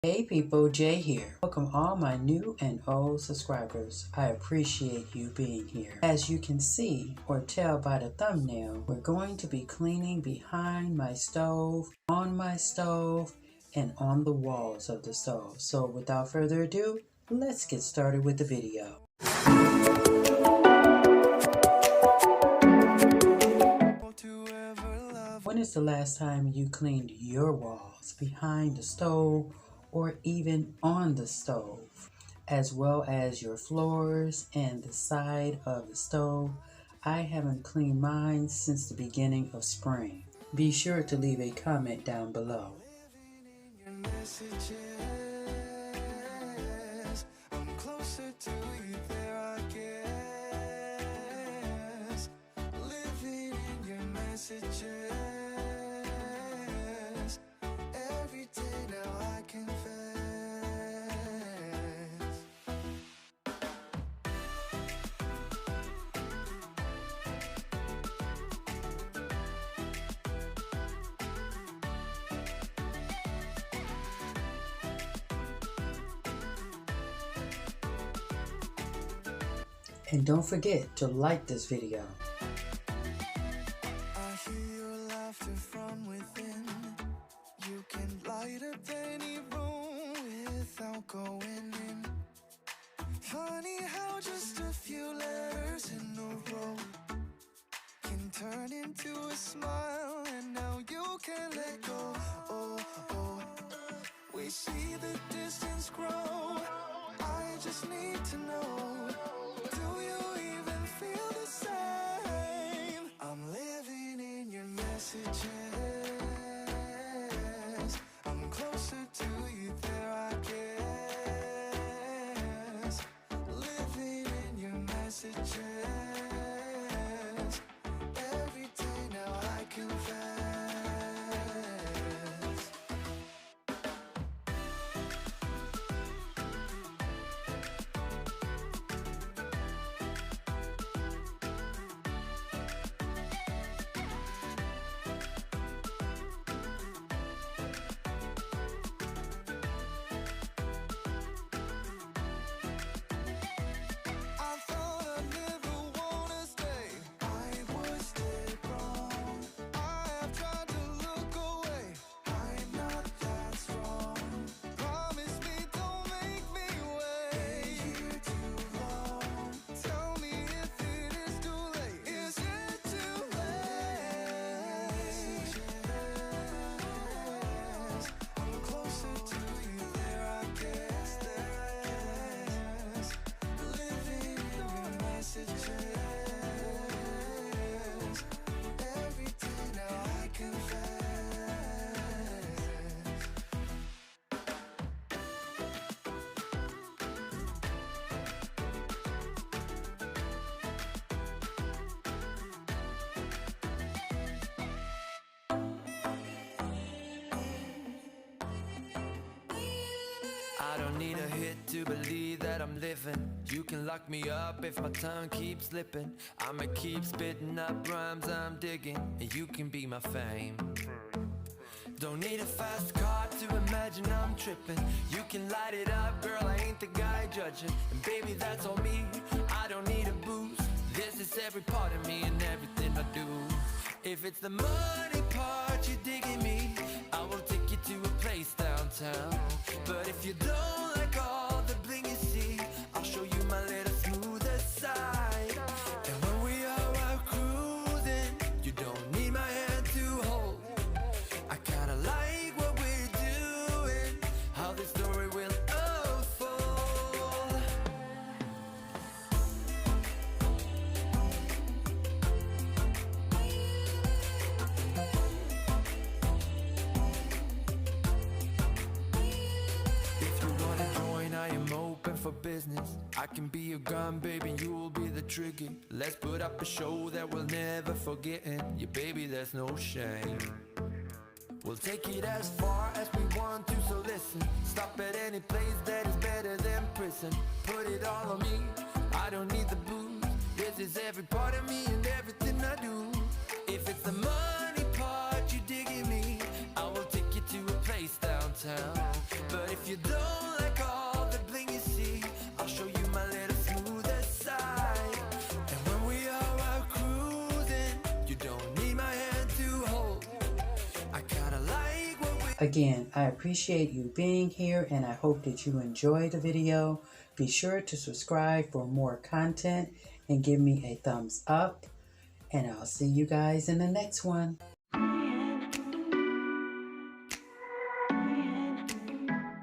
Hey people, Jay here. Welcome all my new and old subscribers. I appreciate you being here. As you can see or tell by the thumbnail, we're going to be cleaning behind my stove, on my stove, and on the walls of the stove. So without further ado, let's get started with the video. When is the last time you cleaned your walls behind the stove or even on the stove, as well as your floors and the side of the stove? I haven't cleaned mine since the beginning of spring. Be sure to leave a comment down below. And don't forget to like this video. I hear your laughter from within. You can light up any room without going in. Funny how just a few letters in a row can turn into a smile, and now you can't let go. Oh, oh. We see the distance grow. I just need to know. Do you even feel the same? I'm living in your messages. I'm closer to you there, I guess. Living in your messages. Every day now I confess. I don't need a hit to believe that I'm living. You can lock me up if my tongue keeps slipping. I'ma keep spitting up rhymes I'm digging, and you can be my fame. Don't need a fast car to imagine I'm tripping. You can light it up, girl, I ain't the guy judging. And baby, that's on me, I don't need a boost. This is every part of me and everything I do. If it's the money part you're digging me, I will take you to a place downtown. But if you don't like all the bling you see, I'll show you my little smoother side. And when we are out cruising, you don't need my hand to hold. I kinda like what we're doing, how this story will unfold. If you wanna join, I am open for business. I can be your gun, baby, you'll be the trigger. Let's put up a show that we'll never forget. Yeah, baby, there's no shame. We'll take it as far as we want to, so listen. Stop at any place that is better than prison. Put it all on me, I don't need the booze. This is every part of me and everything I do. If it's the money part you digging me, I will take you to a place downtown. town. But if you don't like all the bling you see, I'll show you my little smoother side. And when we are out cruising, you don't need my hand to hold. I kinda like what we... Again, I appreciate you being here, and I hope that you enjoy the video. Be sure to subscribe for more content and give me a thumbs up. And I'll see you guys in the next one.